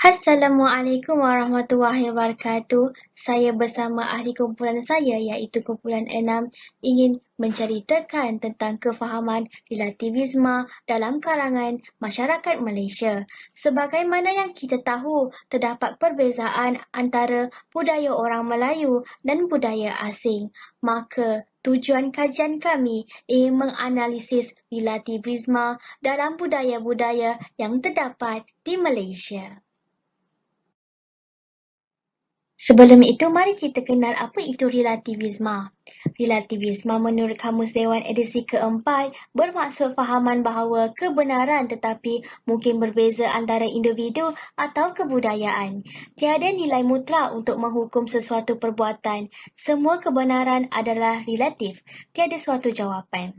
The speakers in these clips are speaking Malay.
Assalamualaikum warahmatullahi wabarakatuh. Saya bersama ahli kumpulan saya iaitu kumpulan 6 ingin menceritakan tentang kefahaman relativisme dalam kalangan masyarakat Malaysia. Sebagaimana yang kita tahu, terdapat perbezaan antara budaya orang Melayu dan budaya asing. Maka tujuan kajian kami ingin menganalisis relativisme dalam budaya-budaya yang terdapat di Malaysia. Sebelum itu, mari kita kenal apa itu relativisme. Relativisme menurut Kamus Dewan edisi keempat bermaksud fahaman bahawa kebenaran tetapi mungkin berbeza antara individu atau kebudayaan. Tiada nilai mutlak untuk menghukum sesuatu perbuatan. Semua kebenaran adalah relatif. Tiada suatu jawapan.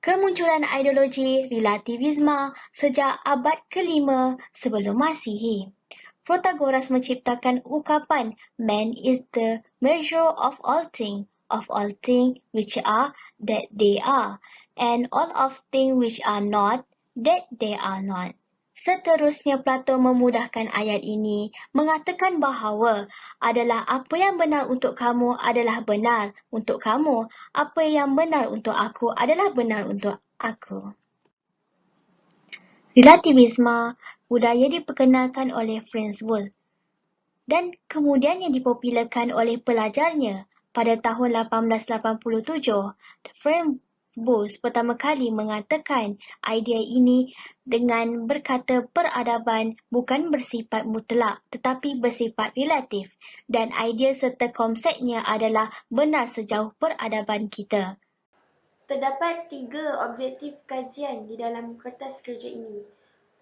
Kemunculan ideologi relativisme sejak abad ke-5 sebelum Masihi. Protagoras menciptakan ungkapan man is the measure of all things which are that they are, and all of things which are not that they are not. Seterusnya Plato memudahkan ayat ini mengatakan bahawa adalah apa yang benar untuk kamu adalah benar untuk kamu, apa yang benar untuk aku adalah benar untuk aku. Relativisme budaya diperkenalkan oleh Franz Boas dan kemudiannya dipopularkan oleh pelajarnya pada tahun 1887. Franz Boas pertama kali mengatakan idea ini dengan berkata peradaban bukan bersifat mutlak tetapi bersifat relatif dan idea serta konsepnya adalah benar sejauh peradaban kita. Terdapat 3 objektif kajian di dalam kertas kerja ini.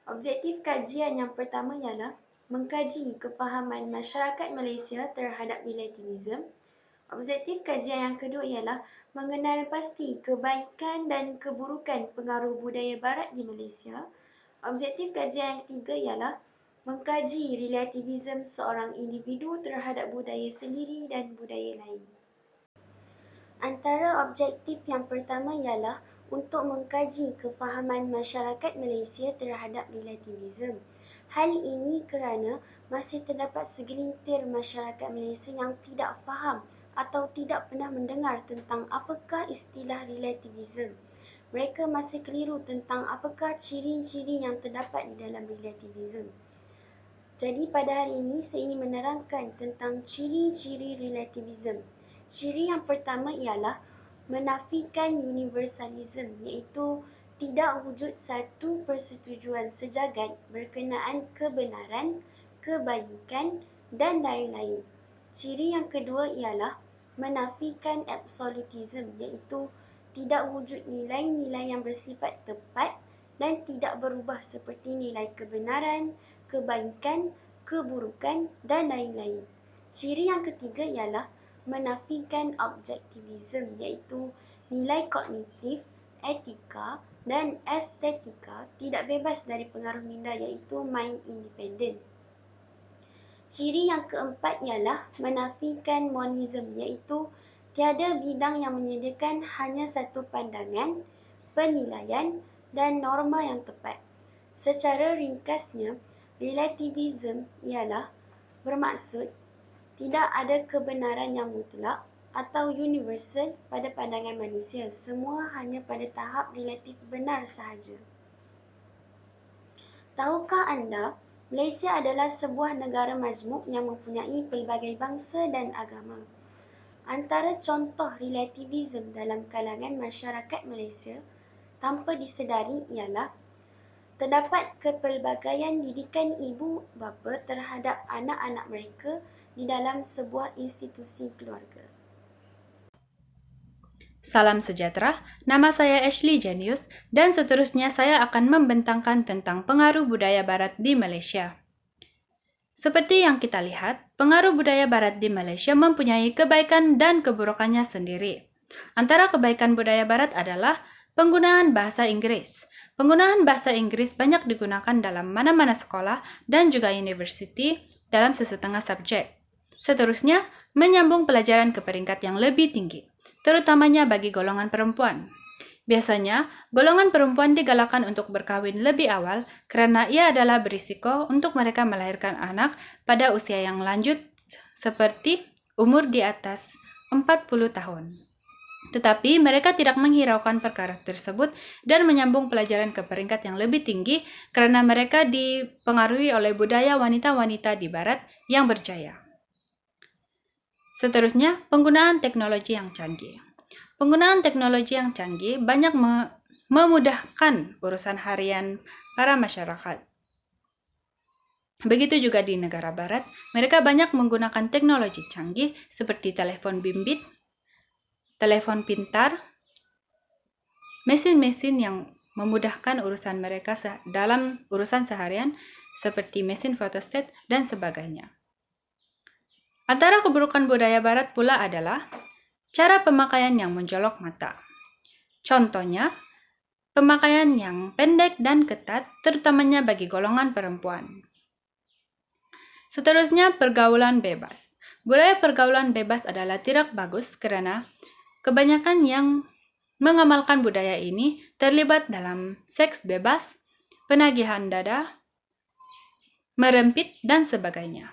Objektif kajian yang pertama ialah mengkaji kefahaman masyarakat Malaysia terhadap relativism. Objektif kajian yang kedua ialah mengenal pasti kebaikan dan keburukan pengaruh budaya barat di Malaysia. Objektif kajian yang ketiga ialah mengkaji relativism seorang individu terhadap budaya sendiri dan budaya lain. Antara objektif yang pertama ialah untuk mengkaji kefahaman masyarakat Malaysia terhadap relativism. Hal ini kerana masih terdapat segelintir masyarakat Malaysia yang tidak faham atau tidak pernah mendengar tentang apakah istilah relativism. Mereka masih keliru tentang apakah ciri-ciri yang terdapat di dalam relativism. Jadi pada hari ini saya ingin menerangkan tentang ciri-ciri relativism. Ciri yang pertama ialah menafikan universalism, iaitu tidak wujud satu persetujuan sejagat berkenaan kebenaran, kebaikan dan lain-lain. Ciri yang kedua ialah menafikan absolutism, iaitu tidak wujud nilai-nilai yang bersifat tepat dan tidak berubah seperti nilai kebenaran, kebaikan, keburukan dan lain-lain. Ciri yang ketiga ialah menafikan objektivism, iaitu nilai kognitif, etika dan estetika tidak bebas dari pengaruh minda, iaitu mind independent. Ciri yang keempat ialah menafikan monism, iaitu tiada bidang yang menyediakan hanya satu pandangan, penilaian dan norma yang tepat. Secara ringkasnya, relativism ialah bermaksud tidak ada kebenaran yang mutlak atau universal pada pandangan manusia. Semua hanya pada tahap relatif benar sahaja. Tahukah anda, Malaysia adalah sebuah negara majmuk yang mempunyai pelbagai bangsa dan agama. Antara contoh relativism dalam kalangan masyarakat Malaysia tanpa disedari ialah terdapat kepelbagaian didikan ibu bapa terhadap anak-anak mereka di dalam sebuah institusi keluarga. Salam sejahtera, nama saya Ashley Jenius dan seterusnya saya akan membentangkan tentang pengaruh budaya barat di Malaysia. Seperti yang kita lihat, pengaruh budaya barat di Malaysia mempunyai kebaikan dan keburukannya sendiri. Antara kebaikan budaya barat adalah penggunaan bahasa Inggris. Penggunaan bahasa Inggris banyak digunakan dalam mana-mana sekolah dan juga universiti dalam sesetengah subjek. Seterusnya, menyambung pelajaran ke peringkat yang lebih tinggi, terutamanya bagi golongan perempuan. Biasanya, golongan perempuan digalakkan untuk berkahwin lebih awal kerana ia adalah berisiko untuk mereka melahirkan anak pada usia yang lanjut seperti umur di atas 40 tahun. Tetapi mereka tidak menghiraukan perkara tersebut dan menyambung pelajaran ke peringkat yang lebih tinggi kerana mereka dipengaruhi oleh budaya wanita-wanita di barat yang berjaya. Seterusnya, penggunaan teknologi yang canggih. Penggunaan teknologi yang canggih banyak memudahkan urusan harian para masyarakat. Begitu juga di negara barat, mereka banyak menggunakan teknologi canggih seperti telepon bimbit, telepon pintar, mesin-mesin yang memudahkan urusan mereka dalam urusan seharian seperti mesin fotostat dan sebagainya. Antara keburukan budaya barat pula adalah cara pemakaian yang menjolok mata. Contohnya, pemakaian yang pendek dan ketat, terutamanya bagi golongan perempuan. Seterusnya, pergaulan bebas. Budaya pergaulan bebas adalah tidak bagus kerana kebanyakan yang mengamalkan budaya ini terlibat dalam seks bebas, penagihan dada, merempit, dan sebagainya.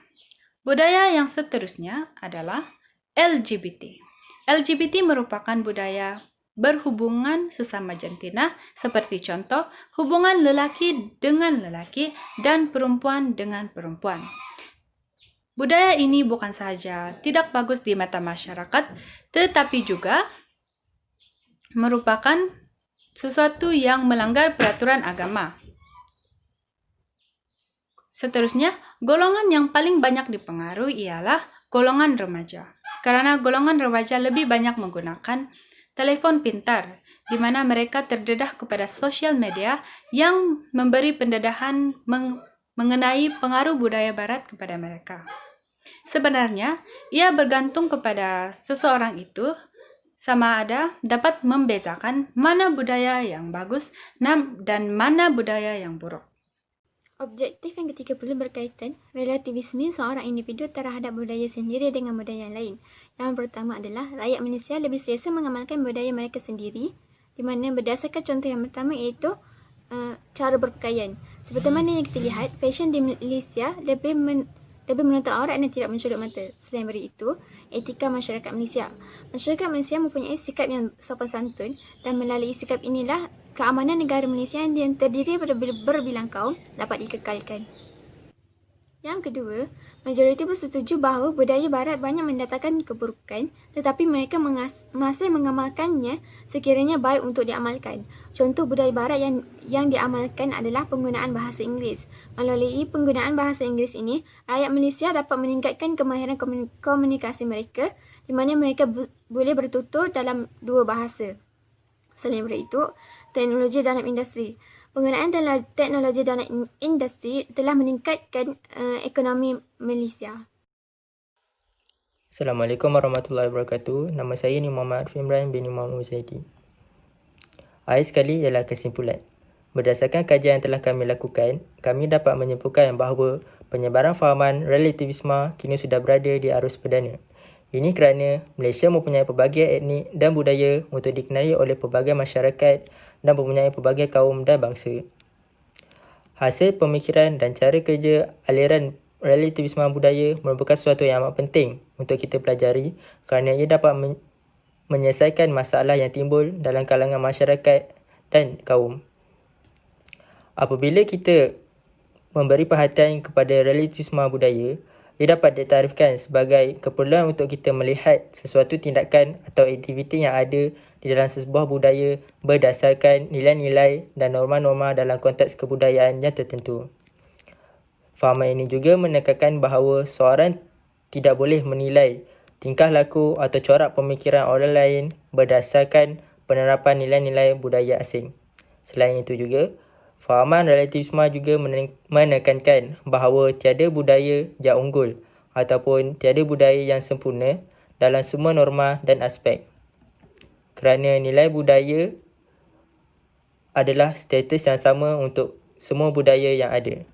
Budaya yang seterusnya adalah LGBT. LGBT merupakan budaya berhubungan sesama jantina seperti contoh hubungan lelaki dengan lelaki dan perempuan dengan perempuan. Budaya ini bukan sahaja tidak bagus di mata masyarakat, tetapi juga merupakan sesuatu yang melanggar peraturan agama. Seterusnya, golongan yang paling banyak dipengaruhi ialah golongan remaja. Karena golongan remaja lebih banyak menggunakan telepon pintar, di mana mereka terdedah kepada sosial media yang memberi pendedahan mengenai pengaruh budaya barat kepada mereka. Sebenarnya, ia bergantung kepada seseorang itu sama ada dapat membezakan mana budaya yang bagus dan mana budaya yang buruk. Objektif yang ketiga pula berkaitan relativisme seorang individu terhadap budaya sendiri dengan budaya yang lain. Yang pertama adalah rakyat Malaysia lebih selesa mengamalkan budaya mereka sendiri, di mana berdasarkan contoh yang pertama iaitu cara berpakaian. Seperti mana yang kita lihat, fashion di Malaysia lebih menutup aurat dan tidak mencolok mata. Selain dari itu, etika masyarakat Malaysia. Masyarakat Malaysia mempunyai sikap yang sopan santun dan melalui sikap inilah keamanan negara Malaysia yang terdiri berbilang kaum dapat dikekalkan. Yang kedua, majoriti bersetuju bahawa budaya barat banyak mendatangkan keburukan, tetapi mereka masih mengamalkannya sekiranya baik untuk diamalkan. Contoh budaya barat yang diamalkan adalah penggunaan bahasa Inggeris. Melalui penggunaan bahasa Inggeris ini, rakyat Malaysia dapat meningkatkan kemahiran komunikasi mereka, di mana mereka boleh bertutur dalam dua bahasa. Selain dari itu, teknologi dalam industri. Penggunaan teknologi dalam industri telah meningkatkan ekonomi Malaysia. Assalamualaikum warahmatullahi wabarakatuh. Nama saya ni Muhammad Arif Imran bin Imam Uzaidi. Akhir sekali ialah kesimpulan. Berdasarkan kajian yang telah kami lakukan, kami dapat menyimpulkan bahawa penyebaran fahaman relativisme kini sudah berada di arus perdana. Ini kerana Malaysia mempunyai pelbagai etnik dan budaya untuk dikenali oleh pelbagai masyarakat dan mempunyai pelbagai kaum dan bangsa. Hasil pemikiran dan cara kerja aliran relativisme budaya merupakan sesuatu yang amat penting untuk kita pelajari kerana ia dapat menyelesaikan masalah yang timbul dalam kalangan masyarakat dan kaum. Apabila kita memberi perhatian kepada relativisme budaya, ia dapat ditarifkan sebagai keperluan untuk kita melihat sesuatu tindakan atau aktiviti yang ada di dalam sebuah budaya berdasarkan nilai-nilai dan norma-norma dalam konteks kebudayaan yang tertentu. Fahaman ini juga menekankan bahawa seorang tidak boleh menilai tingkah laku atau corak pemikiran orang lain berdasarkan penerapan nilai-nilai budaya asing. Selain itu juga, fahaman relativisme juga menekankan bahawa tiada budaya yang unggul ataupun tiada budaya yang sempurna dalam semua norma dan aspek. Kerana nilai budaya adalah status yang sama untuk semua budaya yang ada.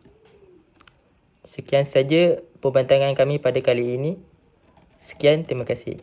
Sekian saja pembentangan kami pada kali ini. Sekian, terima kasih.